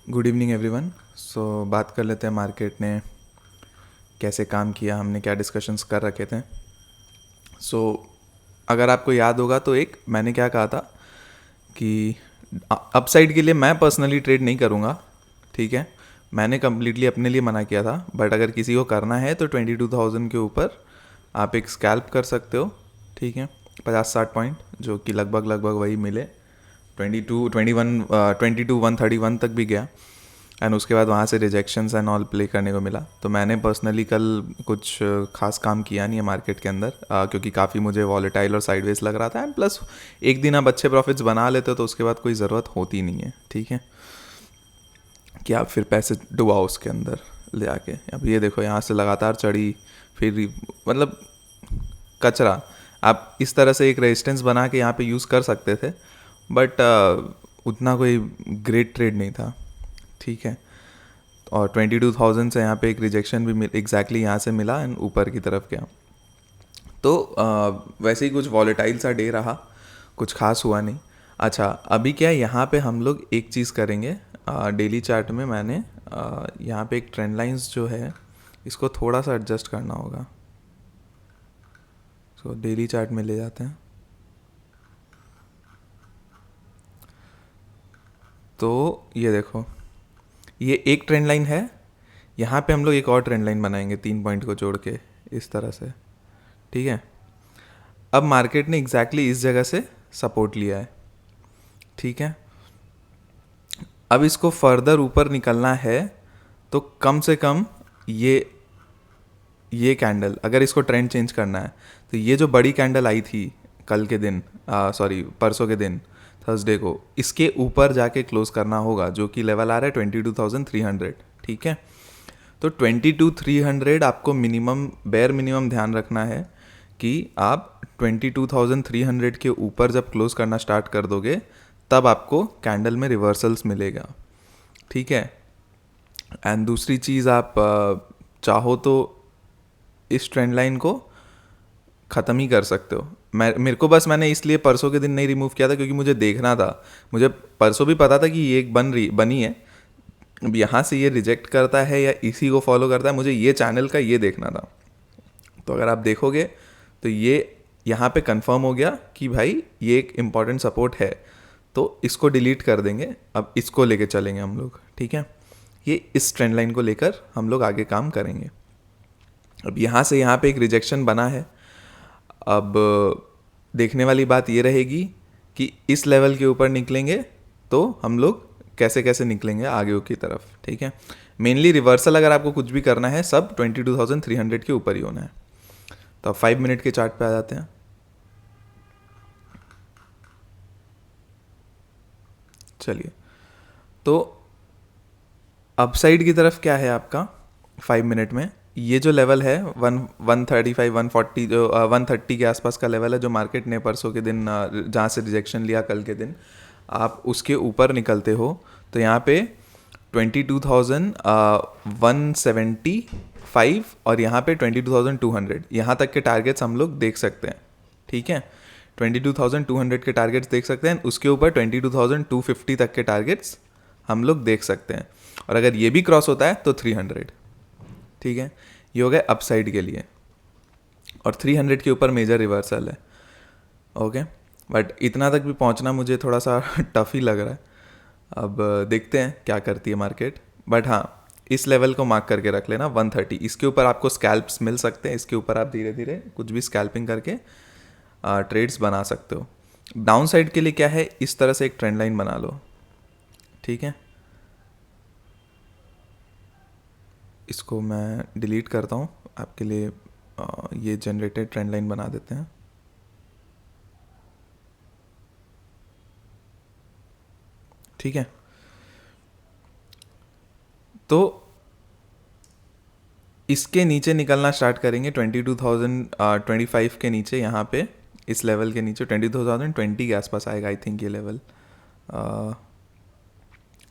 Good evening everyone. बात कर लेते हैं मार्केट ने कैसे काम किया, हमने क्या डिस्कशंस कर रखे थे। सो अगर आपको याद होगा तो एक मैंने क्या कहा था कि अपसाइड के लिए मैं पर्सनली ट्रेड नहीं करूँगा, ठीक है। मैंने कम्प्लीटली अपने लिए मना किया था, बट अगर किसी को करना है तो 22,000 के ऊपर आप एक स्कैल्प कर सकते हो, ठीक है। 50-60 पॉइंट जो कि लगभग लगभग वही मिले, 131 तक भी गया। एंड उसके बाद वहाँ से रिजेक्शंस एंड ऑल प्ले करने को मिला। तो मैंने पर्सनली कल कुछ खास काम किया नहीं है मार्केट के अंदर, क्योंकि काफ़ी मुझे वॉलेटाइल और साइडवेज लग रहा था। एंड प्लस एक दिन आप अच्छे प्रॉफिट्स बना लेते हो तो उसके बाद कोई ज़रूरत होती नहीं है, ठीक है, कि आप फिर पैसे डुबाओ उसके अंदर ले आके। अब ये देखो यहाँ से लगातार चढ़ी, फिर मतलब कचरा। आप इस तरह से एक रेजिस्टेंस बना के यहाँ पे यूज़ कर सकते थे, बट उतना कोई ग्रेट ट्रेड नहीं था, ठीक है। और 22,000 से यहाँ पे एक रिजेक्शन भी एग्जैक्टली यहाँ से मिला एंड ऊपर की तरफ गया। तो वैसे ही कुछ वॉलेटाइल सा डे रहा, कुछ खास हुआ नहीं। अच्छा, अभी क्या है, यहाँ पे हम लोग एक चीज़ करेंगे। डेली चार्ट में मैंने यहाँ पे एक ट्रेंड लाइंस जो है इसको थोड़ा सा एडजस्ट करना होगा। सो डेली चार्ट में ले जाते हैं। तो ये देखो, ये एक ट्रेंड लाइन है। यहाँ पे हम लोग एक और ट्रेंड लाइन बनाएंगे 3 पॉइंट को जोड़ के इस तरह से, ठीक है। अब मार्केट ने एग्जैक्टली इस जगह से सपोर्ट लिया है, ठीक है। अब इसको फर्दर ऊपर निकलना है तो कम से कम ये कैंडल, अगर इसको ट्रेंड चेंज करना है तो ये जो बड़ी कैंडल आई थी कल के दिन, सॉरी परसों के दिन थर्सडे को, इसके ऊपर जाके क्लोज करना होगा, जो कि लेवल आ रहा है 22,300, ठीक है। तो 22,300 आपको मिनिमम, बेयर मिनिमम ध्यान रखना है कि आप 22,300 के ऊपर जब क्लोज करना स्टार्ट कर दोगे तब आपको कैंडल में रिवर्सल्स मिलेगा, ठीक है। एंड दूसरी चीज़, आप चाहो तो इस ट्रेंड लाइन को ख़त्म ही कर सकते हो। मेरे को बस, मैंने इसलिए परसों के दिन नहीं रिमूव किया था क्योंकि मुझे देखना था। मुझे परसों भी पता था कि ये एक बनी है। अब यहाँ से ये रिजेक्ट करता है या इसी को फॉलो करता है, मुझे ये चैनल का ये देखना था। तो अगर आप देखोगे तो ये यहाँ पे कंफर्म हो गया कि भाई ये एक इम्पॉर्टेंट सपोर्ट है, तो इसको डिलीट कर देंगे। अब इसको लेके चलेंगे हम लोग, ठीक है। ये इस ट्रेंड लाइन को लेकर हम लोग आगे काम करेंगे। अब यहाँ से यहाँ पे एक रिजेक्शन बना है। अब देखने वाली बात ये रहेगी कि इस लेवल के ऊपर निकलेंगे तो हम लोग कैसे कैसे निकलेंगे आगे की तरफ, ठीक है। मेनली रिवर्सल अगर आपको कुछ भी करना है, सब 22,300 के ऊपर ही होना है। तो अब 5 मिनट के चार्ट पे आ जाते हैं। चलिए, तो अपसाइड की तरफ क्या है आपका 5 मिनट में, ये जो लेवल है 135 140, जो 130 के आसपास का लेवल है, जो मार्केट ने परसों के दिन जहाँ से रिजेक्शन लिया कल के दिन, आप उसके ऊपर निकलते हो तो यहाँ पे 22,175 और यहाँ पे 22,200, यहाँ तक के टारगेट्स हम लोग देख सकते हैं, ठीक है। 22,200 के टारगेट्स देख सकते हैं, उसके ऊपर 22,250 तक के टारगेट्स हम लोग देख सकते हैं। और अगर ये भी क्रॉस होता है तो 300, ठीक है। ये हो गया अपसाइड के लिए, और 300 के ऊपर मेजर रिवर्सल है, ओके। बट इतना तक भी पहुंचना मुझे थोड़ा सा टफ ही लग रहा है। अब देखते हैं क्या करती है मार्केट। बट हाँ, इस लेवल को मार्क करके रख लेना 130, इसके ऊपर आपको स्कैल्प्स मिल सकते हैं। इसके ऊपर आप धीरे धीरे कुछ भी स्कैल्पिंग करके ट्रेड्स बना सकते हो। डाउन साइड के लिए क्या है, इस तरह से एक ट्रेंड लाइन बना लो, ठीक है। इसको मैं डिलीट करता हूँ आपके लिए, ये जनरेटेड ट्रेंड लाइन बना देते हैं, ठीक है। तो इसके नीचे निकलना स्टार्ट करेंगे 22,025 के नीचे, यहाँ पे इस लेवल के नीचे 22,020 के आसपास आएगा आई थिंक ये लेवल।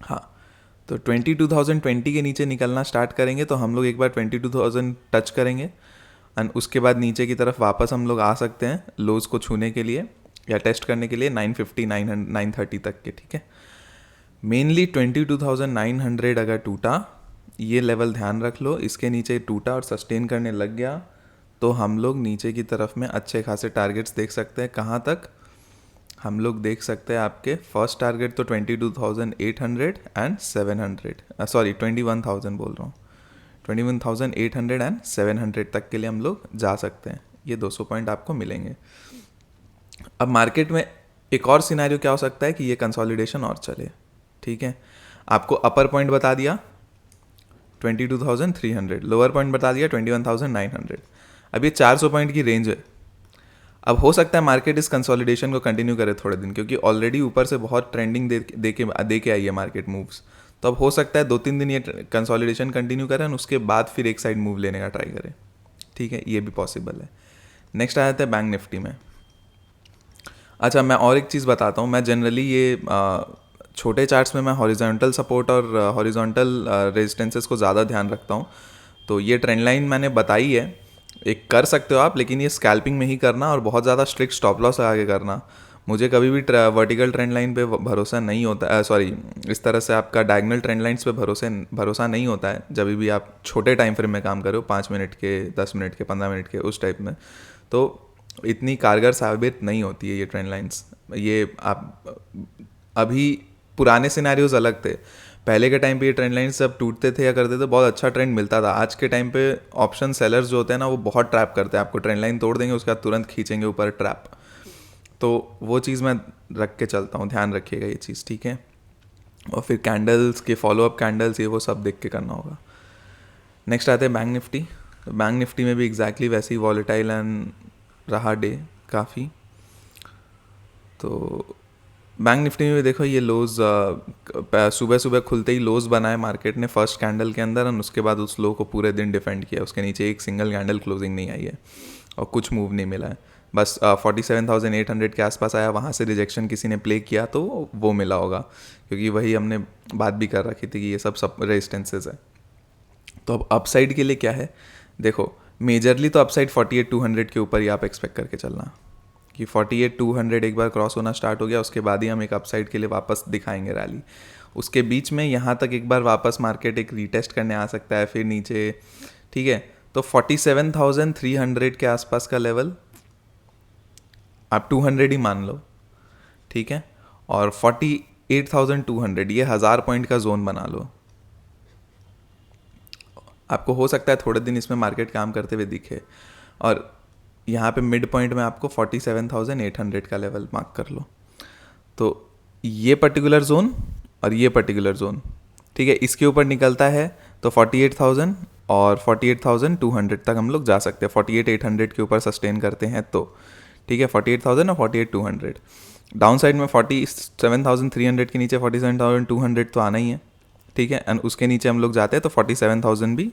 हाँ, तो 22,020 के नीचे निकलना स्टार्ट करेंगे तो हम लोग एक बार 22,000 टच करेंगे एंड उसके बाद नीचे की तरफ वापस हम लोग आ सकते हैं लोज को छूने के लिए या टेस्ट करने के लिए 950 930 तक के, ठीक है। मेनली 22,900 अगर टूटा, ये लेवल ध्यान रख लो, इसके नीचे टूटा और सस्टेन करने लग गया तो हम लोग नीचे की तरफ में अच्छे खासे टारगेट्स देख सकते हैं। कहाँ तक हम लोग देख सकते हैं? आपके फर्स्ट टारगेट तो 22,800 एंड 700, सॉरी 21,000 बोल रहा हूँ, 21,800 एंड 700 तक के लिए हम लोग जा सकते हैं। ये 200 पॉइंट आपको मिलेंगे। अब मार्केट में एक और सिनेरियो क्या हो सकता है कि ये कंसोलिडेशन और चले, ठीक है। आपको अपर पॉइंट बता दिया 22,300, लोअर पॉइंट बता दिया 21,900। अब ये 400 पॉइंट की रेंज है। अब हो सकता है मार्केट इस कंसोलिडेशन को कंटिन्यू करे थोड़े दिन, क्योंकि ऑलरेडी ऊपर से बहुत ट्रेंडिंग दे के आई है मार्केट मूव्स। तो अब हो सकता है 2-3 दिन ये कंसोलिडेशन कंटिन्यू करें और उसके बाद फिर एक साइड मूव लेने का ट्राई करें, ठीक है, ये भी पॉसिबल है। नेक्स्ट आ जाता है बैंक निफ्टी में। अच्छा, मैं और एक चीज़ बताता हूँ। मैं जनरली ये छोटे चार्ट्स में मैं हॉरिजॉन्टल सपोर्ट और हॉरिजॉन्टल रेजिस्टेंसेस को ज़्यादा ध्यान रखता हूँ। तो ये ट्रेंड लाइन मैंने बताई है, एक कर सकते हो आप, लेकिन ये स्कैल्पिंग में ही करना और बहुत ज़्यादा स्ट्रिक्ट स्टॉप लॉस लगा के करना। मुझे कभी भी वर्टिकल ट्रेंड लाइन पे भरोसा नहीं होता है, सॉरी इस तरह से आपका डायगोनल ट्रेंड लाइन्स पे भरोसा नहीं होता है जब भी आप छोटे टाइम फ्रेम में काम करो, 5 मिनट के, 10 मिनट के, 15 मिनट के, उस टाइप में। तो इतनी कारगर साबित नहीं होती है ये ट्रेंड लाइन्स। ये आप अभी पुराने सिनेरियोज अलग थे, पहले के टाइम पे ये ट्रेंड लाइन्स सब टूटते थे या करते थे, बहुत अच्छा ट्रेंड मिलता था। आज के टाइम पे ऑप्शन सेलर्स जो होते हैं ना, वो बहुत ट्रैप करते हैं आपको, ट्रेंड लाइन तोड़ देंगे उसके बाद तुरंत खींचेंगे ऊपर ट्रैप। तो वो चीज़ मैं रख के चलता हूँ, ध्यान रखिएगा ये चीज़, ठीक है। और फिर कैंडल्स के फॉलोअप कैंडल्स, ये वो सब देख के करना होगा। नेक्स्ट आते हैं बैंक निफ्टी। बैंक निफ्टी में भी एग्जैक्टली वैसे ही वॉलेटाइल एंड रहा डे काफ़ी। तो बैंक निफ्टी में भी देखो ये लोज सुबह सुबह खुलते ही लोज बनाए मार्केट ने फर्स्ट कैंडल के अंदर, और उसके बाद उस लो को पूरे दिन डिफेंड किया। उसके नीचे एक सिंगल कैंडल क्लोजिंग नहीं आई है और कुछ मूव नहीं मिला है। बस 47,800 के आसपास आया, वहाँ से रिजेक्शन किसी ने प्ले किया तो वो मिला होगा, क्योंकि वही हमने बात भी कर रखी थी कि ये सब रेजिस्टेंसेज है। तो अब अपसाइड के लिए क्या है, देखो मेजरली तो अपसाइड 48,200 के ऊपर ही आप एक्सपेक्ट करके चलना कि 48,200 एक बार क्रॉस होना स्टार्ट हो गया, उसके बाद ही हम एक अपसाइड के लिए वापस दिखाएंगे रैली। उसके बीच में यहाँ तक एक बार वापस मार्केट एक रीटेस्ट करने आ सकता है, फिर नीचे, ठीक है। तो 47,300 के आसपास का लेवल आप 200 ही मान लो, ठीक है। और 48,200 ये 1000 पॉइंट का जोन बना लो। आपको हो सकता है थोड़े दिन इसमें मार्केट काम करते हुए दिखे, और यहाँ पे मिड पॉइंट में आपको 47,800 का लेवल मार्क कर लो। तो ये पर्टिकुलर जोन और ये पर्टिकुलर जोन, ठीक है, इसके ऊपर निकलता है तो 48,000 और 48,200 तक हम लोग जा सकते हैं। 48,800 के ऊपर सस्टेन करते हैं तो, ठीक है, 48,000 और 48,200। डाउन साइड में 47,300 के नीचे 47,200 तो आना ही है, ठीक है। एंड उसके नीचे हम लोग जाते हैं तो 47,000 भी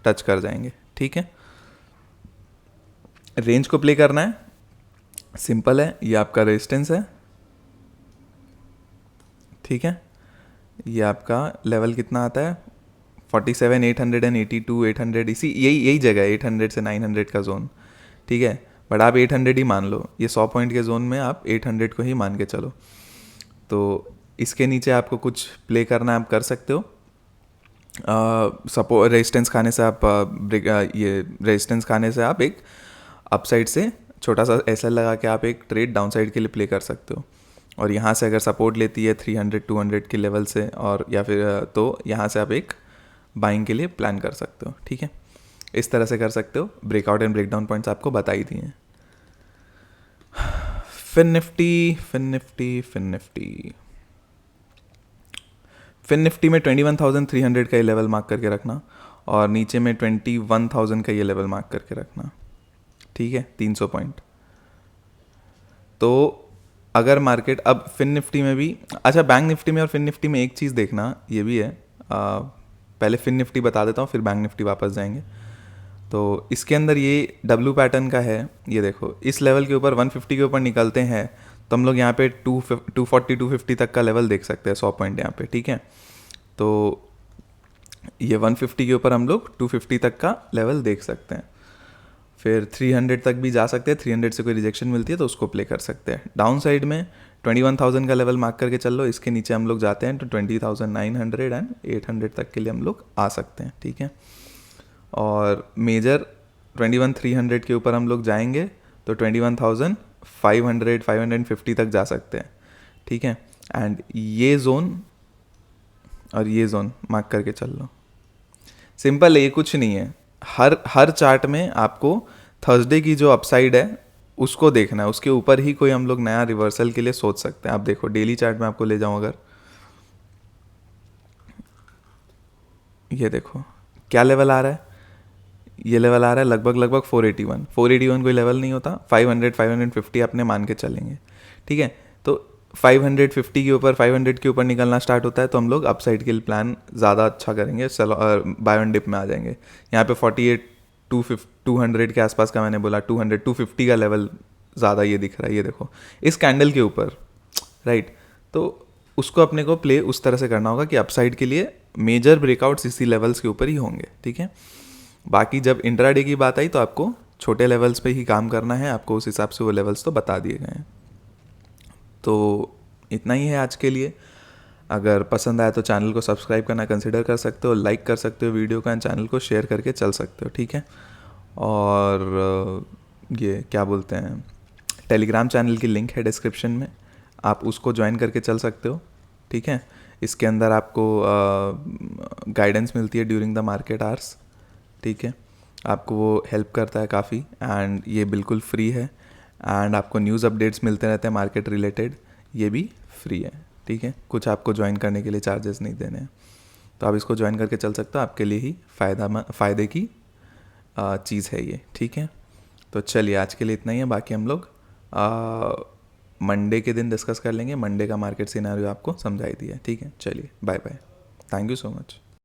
टच कर जाएंगे, ठीक है। रेंज को प्ले करना है, सिंपल है, ये आपका रेजिस्टेंस है, ठीक है। ये आपका लेवल कितना आता है 47,800 एंड 82,800, इसी यही जगह है 800 से 900 का जोन, ठीक है। बट आप 800 ही मान लो, ये 100 पॉइंट के जोन में आप 800 को ही मान के चलो। तो इसके नीचे आपको कुछ प्ले करना है, आप कर सकते हो। सपोर्ट रेजिस्टेंस खाने से आप ये रेजिस्टेंस खाने से आप एक अपसाइड से छोटा सा एसएल लगा के आप एक ट्रेड डाउनसाइड के लिए प्ले कर सकते हो। और यहाँ से अगर सपोर्ट लेती है 300-200 के लेवल से, और या फिर तो यहाँ से आप एक बाइंग के लिए प्लान कर सकते हो, ठीक है। इस तरह से कर सकते हो। ब्रेकआउट एंड ब्रेकडाउन पॉइंट्स आपको बता ही दिए हैं। फिन निफ्टी में 21,300 का ये लेवल मार्क करके रखना, और नीचे में 21,000 का ये लेवल मार्क करके रखना, ठीक है, 300 पॉइंट। तो अगर मार्केट अब फिन निफ्टी में भी, अच्छा बैंक निफ्टी में और फिन निफ्टी में एक चीज़ देखना ये भी है, पहले फिन निफ्टी बता देता हूँ फिर बैंक निफ्टी वापस जाएंगे। तो इसके अंदर ये डब्ल्यू पैटर्न का है, ये देखो इस लेवल के ऊपर 150 के ऊपर निकलते हैं तो हम लोग यहाँ पे 240-250 तक का लेवल देख सकते हैं, 100 पॉइंट यहाँ पे, ठीक है। तो ये 150 के ऊपर हम लोग 250 तक का लेवल देख सकते हैं। फिर 300 तक भी जा सकते हैं, 300 से कोई रिजेक्शन मिलती है तो उसको प्ले कर सकते हैं। डाउन साइड में 21,000 का लेवल मार्क करके चल लो, इसके नीचे हम लोग जाते हैं तो 20,900 एंड 800 तक के लिए हम लोग आ सकते हैं, ठीक है। और मेजर 21,300 के ऊपर हम लोग जाएंगे तो 21,500 550 तक जा सकते हैं, ठीक है। एंड ये जोन और ये जोन मार्क करके चल लो। सिंपल है, ये कुछ नहीं है। हर चार्ट में आपको थर्सडे की जो अपसाइड है उसको देखना है, उसके ऊपर ही कोई हम लोग नया रिवर्सल के लिए सोच सकते हैं। आप देखो डेली चार्ट में आपको ले जाऊं अगर, ये देखो क्या लेवल आ रहा है, ये लेवल आ रहा है लगभग 481 कोई लेवल नहीं होता। 500 550 अपने मान के चलेंगे, ठीक है। तो 550 के ऊपर 500 के ऊपर निकलना स्टार्ट होता है तो हम लोग अपसाइड के लिए प्लान ज़्यादा अच्छा करेंगे, चलो बाय ऑन डिप में आ जाएंगे। यहाँ पे 48 200 के आसपास का मैंने बोला, 200 250 का लेवल ज़्यादा ये दिख रहा है, ये देखो इस कैंडल के ऊपर, राइट। तो उसको अपने को प्ले उस तरह से करना होगा कि अपसाइड के लिए मेजर ब्रेकआउट्स इसी लेवल्स के ऊपर ही होंगे, ठीक है। बाकी जब इंट्राडे की बात आई तो आपको छोटे लेवल्स पे ही काम करना है, आपको उस हिसाब से वो लेवल्स तो बता दिए गए हैं। तो इतना ही है आज के लिए। अगर पसंद आया तो चैनल को सब्सक्राइब करना कंसिडर कर सकते हो, लाइक कर सकते हो वीडियो का, चैनल को शेयर करके चल सकते हो, ठीक है। और ये क्या बोलते हैं, टेलीग्राम चैनल की लिंक है डिस्क्रिप्शन में, आप उसको ज्वाइन करके चल सकते हो, ठीक है। इसके अंदर आपको गाइडेंस मिलती है ड्यूरिंग द मार्केट आवर्स, ठीक है। आपको वो हेल्प करता है काफ़ी, एंड ये बिल्कुल फ्री है। एंड आपको न्यूज़ अपडेट्स मिलते रहते हैं मार्केट रिलेटेड, ये भी फ्री है, ठीक है। कुछ आपको ज्वाइन करने के लिए चार्जेस नहीं देने हैं, तो आप इसको ज्वाइन करके चल सकते हो, आपके लिए ही फ़ायदे की चीज़ है ये, ठीक है। तो चलिए आज के लिए इतना ही है, बाकी हम लोग मंडे के दिन डिस्कस कर लेंगे। मंडे का मार्केट सिनेरियो आपको समझाई दिया, ठीक है। चलिए bye bye, thank you so much.